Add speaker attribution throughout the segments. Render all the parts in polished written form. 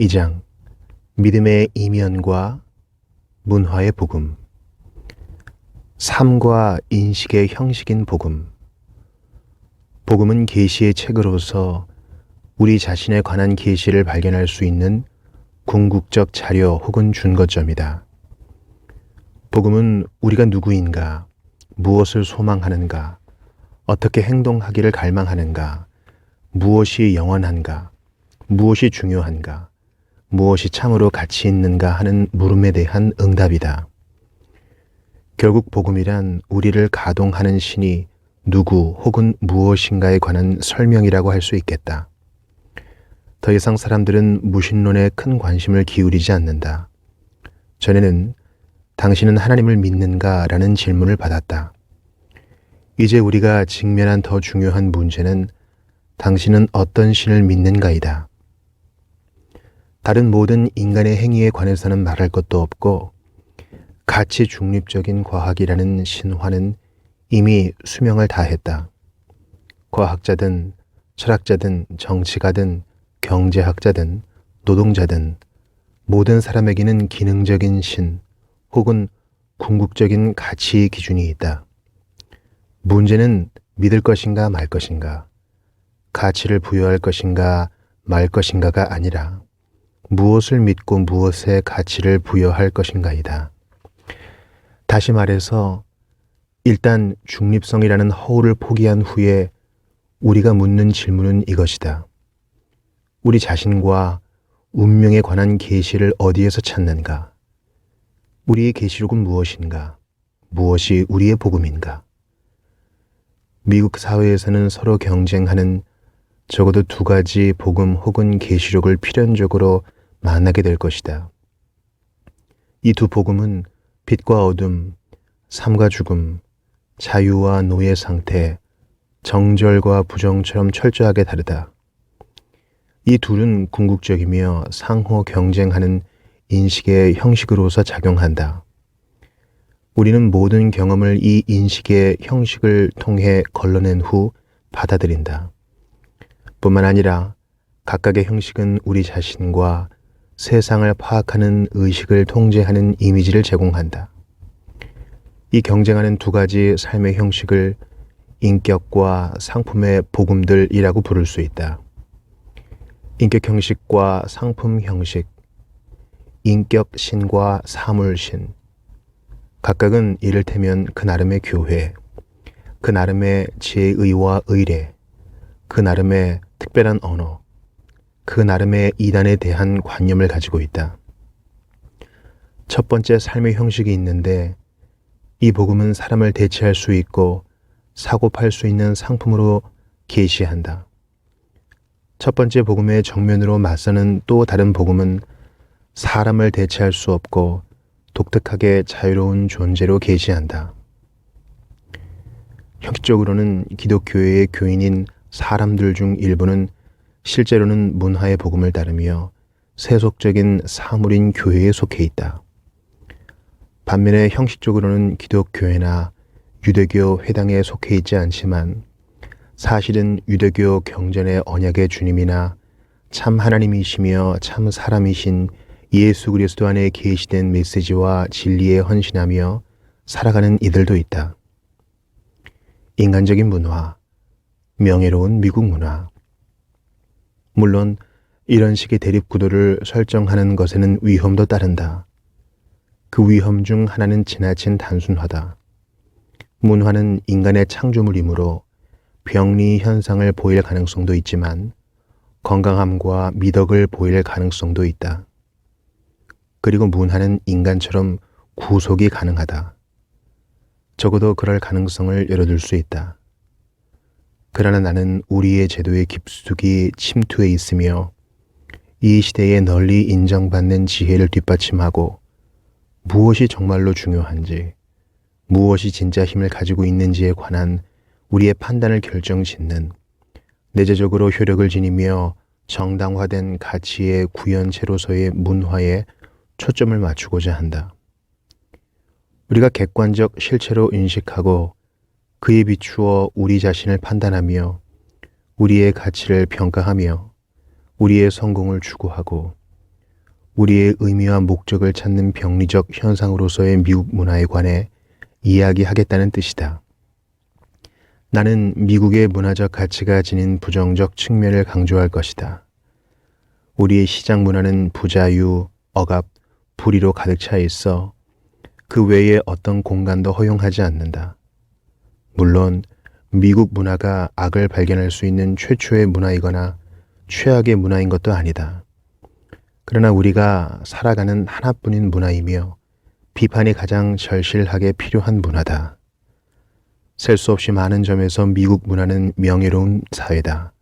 Speaker 1: 2장 믿음의 이면과 문화의 복음. 삶과 인식의 형식인 복음. 복음은 계시의 책으로서 우리 자신에 관한 계시를 발견할 수 있는 궁극적 자료 혹은 준거점이다. 복음은 우리가 누구인가, 무엇을 소망하는가, 어떻게 행동하기를 갈망하는가, 무엇이 영원한가, 무엇이 중요한가, 무엇이 참으로 가치 있는가 하는 물음에 대한 응답이다. 결국 복음이란 우리를 가동하는 신이 누구 혹은 무엇인가에 관한 설명이라고 할 수 있겠다. 더 이상 사람들은 무신론에 큰 관심을 기울이지 않는다. 전에는 당신은 하나님을 믿는가? 라는 질문을 받았다. 이제 우리가 직면한 더 중요한 문제는 당신은 어떤 신을 믿는가이다. 다른 모든 인간의 행위에 관해서는 말할 것도 없고 가치 중립적인 과학이라는 신화는 이미 수명을 다했다. 과학자든 철학자든 정치가든 경제학자든 노동자든 모든 사람에게는 기능적인 신 혹은 궁극적인 가치 기준이 있다. 문제는 믿을 것인가 말 것인가, 가치를 부여할 것인가 말 것인가가 아니라 무엇을 믿고 무엇에 가치를 부여할 것인가이다. 다시 말해서 일단 중립성이라는 허울을 포기한 후에 우리가 묻는 질문은 이것이다. 우리 자신과 운명에 관한 계시를 어디에서 찾는가? 우리의 계시록은 무엇인가? 무엇이 우리의 복음인가? 미국 사회에서는 서로 경쟁하는 적어도 두 가지 복음 혹은 계시록을 필연적으로 만나게 될 것이다. 이 두 복음은 빛과 어둠, 삶과 죽음, 자유와 노예 상태, 정절과 부정처럼 철저하게 다르다. 이 둘은 궁극적이며 상호 경쟁하는 인식의 형식으로서 작용한다. 우리는 모든 경험을 이 인식의 형식을 통해 걸러낸 후 받아들인다. 뿐만 아니라 각각의 형식은 우리 자신과 세상을 파악하는 의식을 통제하는 이미지를 제공한다. 이 경쟁하는 두 가지 삶의 형식을 인격과 상품의 복음들이라고 부를 수 있다. 인격 형식과 상품 형식, 인격 신과 사물 신. 각각은 이를테면 그 나름의 교회, 그 나름의 제의와 의례, 그 나름의 특별한 언어, 그 나름의 이단에 대한 관념을 가지고 있다. 첫 번째 삶의 형식이 있는데 이 복음은 사람을 대체할 수 있고 사고 팔 수 있는 상품으로 계시한다. 첫 번째 복음의 정면으로 맞서는 또 다른 복음은 사람을 대체할 수 없고 독특하게 자유로운 존재로 계시한다. 형식적으로는 기독교회의 교인인 사람들 중 일부는 실제로는 문화의 복음을 따르며 세속적인 사물인 교회에 속해 있다. 반면에 형식적으로는 기독교회나 유대교 회당에 속해 있지 않지만 사실은 유대교 경전의 언약의 주님이나 참 하나님이시며 참 사람이신 예수 그리스도 안에 계시된 메시지와 진리에 헌신하며 살아가는 이들도 있다. 인간적인 문화, 명예로운 미국 문화. 물론 이런 식의 대립구도를 설정하는 것에는 위험도 따른다. 그 위험 중 하나는 지나친 단순화다. 문화는 인간의 창조물이므로 병리 현상을 보일 가능성도 있지만 건강함과 미덕을 보일 가능성도 있다. 그리고 문화는 인간처럼 구속이 가능하다. 적어도 그럴 가능성을 열어둘 수 있다. 그러나 나는 우리의 제도에 깊숙이 침투해 있으며 이 시대에 널리 인정받는 지혜를 뒷받침하고 무엇이 정말로 중요한지, 무엇이 진짜 힘을 가지고 있는지에 관한 우리의 판단을 결정짓는 내재적으로 효력을 지니며 정당화된 가치의 구현체로서의 문화에 초점을 맞추고자 한다. 우리가 객관적 실체로 인식하고 그에 비추어 우리 자신을 판단하며 우리의 가치를 평가하며 우리의 성공을 추구하고 우리의 의미와 목적을 찾는 병리적 현상으로서의 미국 문화에 관해 이야기하겠다는 뜻이다. 나는 미국의 문화적 가치가 지닌 부정적 측면을 강조할 것이다. 우리의 시장 문화는 부자유, 억압, 불의로 가득 차 있어 그 외에 어떤 공간도 허용하지 않는다. 물론 미국 문화가 악을 발견할 수 있는 최초의 문화이거나 최악의 문화인 것도 아니다. 그러나 우리가 살아가는 하나뿐인 문화이며 비판이 가장 절실하게 필요한 문화다. 셀 수 없이 많은 점에서 미국 문화는 명예로운 사회다.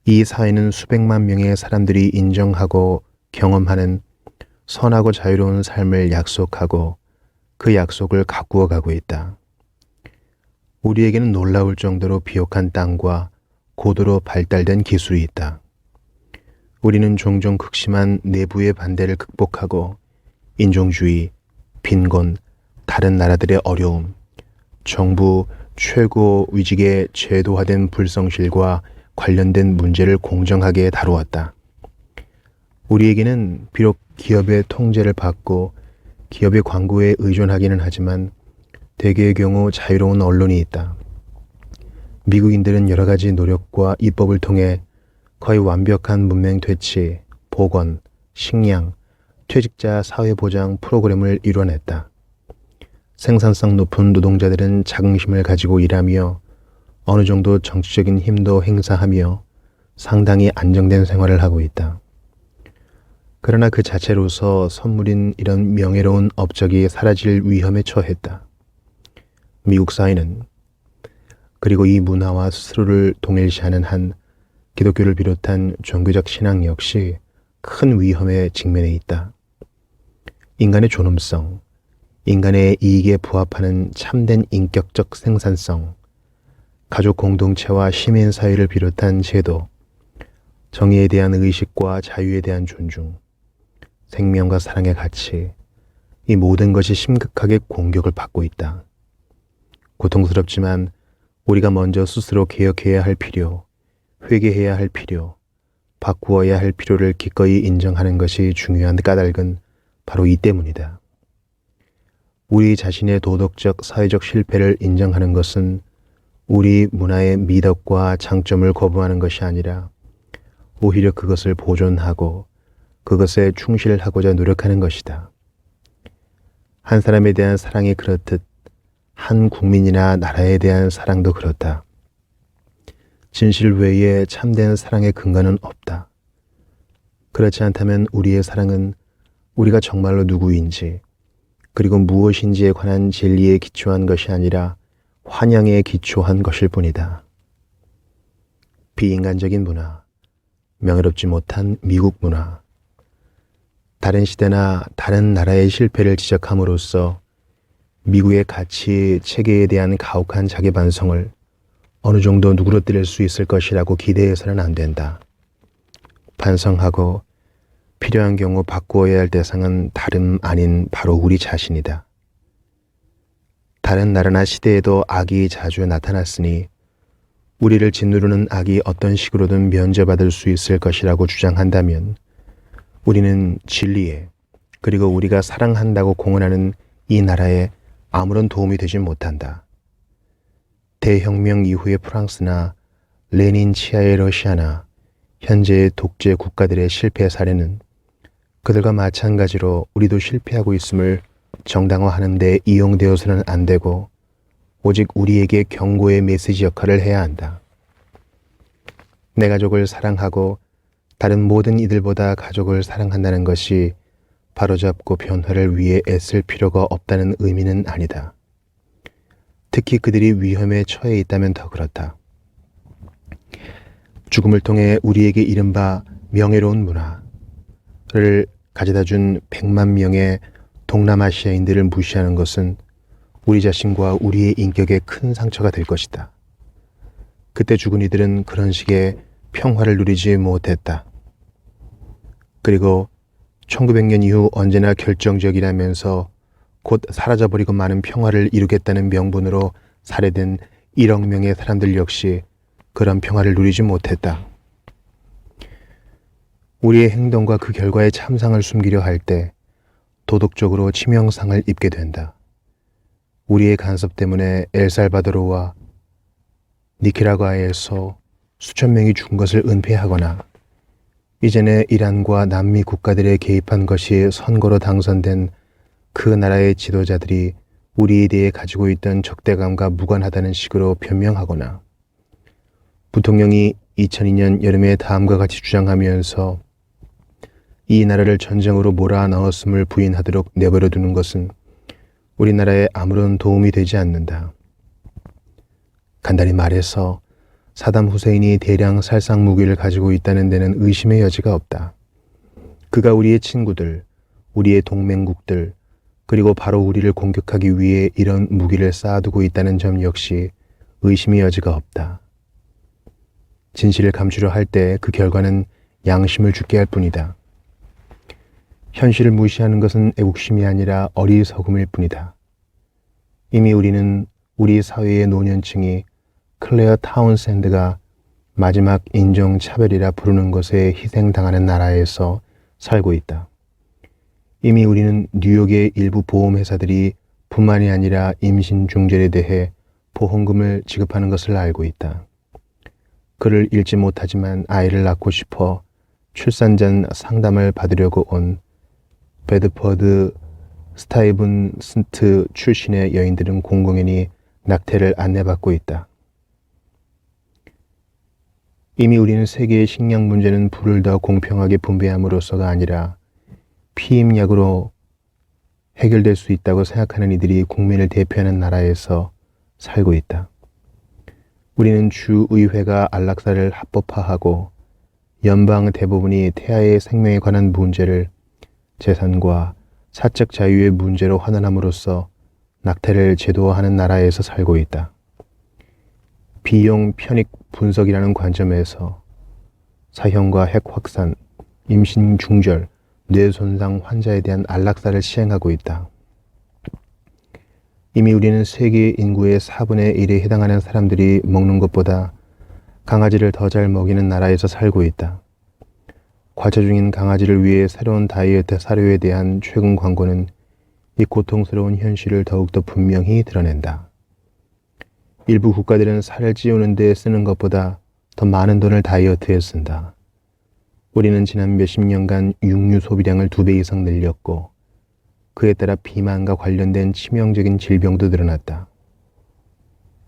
Speaker 1: 이 사회는 수백만 명의 사람들이 인정하고 경험하는 선하고 자유로운 삶을 약속하고 그 약속을 가꾸어 가고 있다. 우리에게는 놀라울 정도로 비옥한 땅과 고도로 발달된 기술이 있다. 우리는 종종 극심한 내부의 반대를 극복하고 인종주의, 빈곤, 다른 나라들의 어려움, 정부 최고 위직의 제도화된 불성실과 관련된 문제를 공정하게 다루었다. 우리에게는 비록 기업의 통제를 받고 기업의 광고에 의존하기는 하지만 대개의 경우 자유로운 언론이 있다. 미국인들은 여러 가지 노력과 입법을 통해 거의 완벽한 문명 퇴치, 보건, 식량, 퇴직자 사회보장 프로그램을 이뤄냈다. 생산성 높은 노동자들은 자긍심을 가지고 일하며 어느 정도 정치적인 힘도 행사하며 상당히 안정된 생활을 하고 있다. 그러나 그 자체로서 선물인 이런 명예로운 업적이 사라질 위험에 처했다. 미국 사회는 그리고 이 문화와 스스로를 동일시하는 한 기독교를 비롯한 종교적 신앙 역시 큰 위험에 직면해 있다. 인간의 존엄성, 인간의 이익에 부합하는 참된 인격적 생산성, 가족 공동체와 시민사회를 비롯한 제도, 정의에 대한 의식과 자유에 대한 존중, 생명과 사랑의 가치, 이 모든 것이 심각하게 공격을 받고 있다. 고통스럽지만 우리가 먼저 스스로 개혁해야 할 필요, 회개해야 할 필요, 바꾸어야 할 필요를 기꺼이 인정하는 것이 중요한 까닭은 바로 이 때문이다. 우리 자신의 도덕적, 사회적 실패를 인정하는 것은 우리 문화의 미덕과 장점을 거부하는 것이 아니라 오히려 그것을 보존하고 그것에 충실하고자 노력하는 것이다. 한 사람에 대한 사랑이 그렇듯 한 국민이나 나라에 대한 사랑도 그렇다. 진실 외에 참된 사랑의 근거는 없다. 그렇지 않다면 우리의 사랑은 우리가 정말로 누구인지 그리고 무엇인지에 관한 진리에 기초한 것이 아니라 환영에 기초한 것일 뿐이다. 비인간적인 문화, 명예롭지 못한 미국 문화, 다른 시대나 다른 나라의 실패를 지적함으로써 미국의 가치 체계에 대한 가혹한 자기 반성을 어느 정도 누그러뜨릴 수 있을 것이라고 기대해서는 안 된다. 반성하고 필요한 경우 바꾸어야 할 대상은 다름 아닌 바로 우리 자신이다. 다른 나라나 시대에도 악이 자주 나타났으니 우리를 짓누르는 악이 어떤 식으로든 면제받을 수 있을 것이라고 주장한다면 우리는 진리에 그리고 우리가 사랑한다고 공언하는 이 나라에 아무런 도움이 되지 못한다. 대혁명 이후의 프랑스나 레닌 치하의 러시아나 현재의 독재 국가들의 실패 사례는 그들과 마찬가지로 우리도 실패하고 있음을 정당화하는 데 이용되어서는 안 되고 오직 우리에게 경고의 메시지 역할을 해야 한다. 내 가족을 사랑하고 다른 모든 이들보다 가족을 사랑한다는 것이 바로잡고 변화를 위해 애쓸 필요가 없다는 의미는 아니다. 특히 그들이 위험에 처해 있다면 더 그렇다. 죽음을 통해 우리에게 이른바 명예로운 문화를 가져다 준 100만 명의 동남아시아인들을 무시하는 것은 우리 자신과 우리의 인격에 큰 상처가 될 것이다. 그때 죽은 이들은 그런 식의 평화를 누리지 못했다. 그리고 1900년 이후 언제나 결정적이라면서 곧 사라져버리고 많은 평화를 이루겠다는 명분으로 살해된 1억 명의 사람들 역시 그런 평화를 누리지 못했다. 우리의 행동과 그 결과의 참상을 숨기려 할 때 도덕적으로 치명상을 입게 된다. 우리의 간섭 때문에 엘살바도르와 니케라과에서 수천 명이 죽은 것을 은폐하거나 이전에 이란과 남미 국가들에 개입한 것이 선거로 당선된 그 나라의 지도자들이 우리에 대해 가지고 있던 적대감과 무관하다는 식으로 변명하거나 부통령이 2002년 여름에 다음과 같이 주장하면서 이 나라를 전쟁으로 몰아넣었음을 부인하도록 내버려 두는 것은 우리나라에 아무런 도움이 되지 않는다. 간단히 말해서 사담 후세인이 대량 살상 무기를 가지고 있다는 데는 의심의 여지가 없다. 그가 우리의 친구들, 우리의 동맹국들, 그리고 바로 우리를 공격하기 위해 이런 무기를 쌓아두고 있다는 점 역시 의심의 여지가 없다. 진실을 감추려 할 때 그 결과는 양심을 죽게 할 뿐이다. 현실을 무시하는 것은 애국심이 아니라 어리석음일 뿐이다. 이미 우리는 우리 사회의 노년층이 클레어 타운샌드가 마지막 인종차별이라 부르는 것에 희생당하는 나라에서 살고 있다. 이미 우리는 뉴욕의 일부 보험회사들이 뿐만이 아니라 임신 중절에 대해 보험금을 지급하는 것을 알고 있다. 글을 읽지 못하지만 아이를 낳고 싶어 출산 전 상담을 받으려고 온 베드퍼드 스타이븐스트 출신의 여인들은 공공연히 낙태를 안내받고 있다. 이미 우리는 세계의 식량 문제는 불을 더 공평하게 분배함으로써가 아니라 피임약으로 해결될 수 있다고 생각하는 이들이 국민을 대표하는 나라에서 살고 있다. 우리는 주의회가 안락사를 합법화하고 연방 대부분이 태아의 생명에 관한 문제를 재산과 사적 자유의 문제로 환원함으로써 낙태를 제도화하는 나라에서 살고 있다. 비용 편익 분석이라는 관점에서 사형과 핵 확산, 임신 중절, 뇌 손상 환자에 대한 안락사를 시행하고 있다. 이미 우리는 세계 인구의 4분의 1에 해당하는 사람들이 먹는 것보다 강아지를 더 잘 먹이는 나라에서 살고 있다. 과체 중인 강아지를 위해 새로운 다이어트 사료에 대한 최근 광고는 이 고통스러운 현실을 더욱더 분명히 드러낸다. 일부 국가들은 살을 찌우는 데 쓰는 것보다 더 많은 돈을 다이어트에 쓴다. 우리는 지난 몇십 년간 육류 소비량을 2배 이상 늘렸고 그에 따라 비만과 관련된 치명적인 질병도 늘어났다.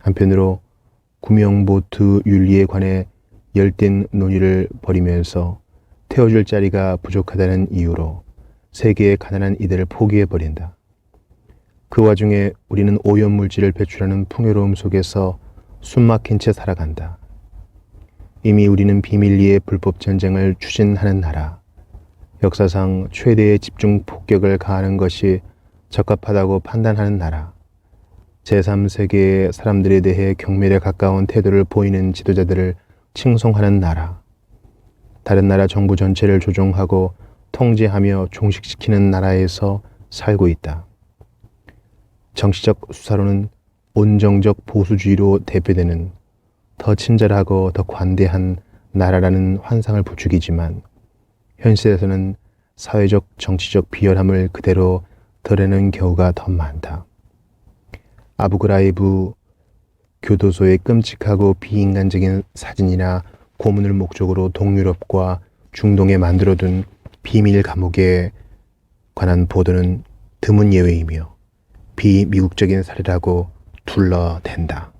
Speaker 1: 한편으로 구명보트 윤리에 관해 열띤 논의를 벌이면서 태워줄 자리가 부족하다는 이유로 세계의 가난한 이들을 포기해버린다. 그 와중에 우리는 오염물질을 배출하는 풍요로움 속에서 숨막힌 채 살아간다. 이미 우리는 비밀리에 불법 전쟁을 추진하는 나라, 역사상 최대의 집중 폭격을 가하는 것이 적합하다고 판단하는 나라, 제3세계의 사람들에 대해 경멸에 가까운 태도를 보이는 지도자들을 칭송하는 나라, 다른 나라 정부 전체를 조종하고 통제하며 종식시키는 나라에서 살고 있다. 정치적 수사로는 온정적 보수주의로 대표되는 더 친절하고 더 관대한 나라라는 환상을 부추기지만 현실에서는 사회적 정치적 비열함을 그대로 드러내는 경우가 더 많다. 아부그라이브 교도소의 끔찍하고 비인간적인 사진이나 고문을 목적으로 동유럽과 중동에 만들어둔 비밀 감옥에 관한 보도는 드문 예외이며 비미국적인 사례라고 둘러댄다.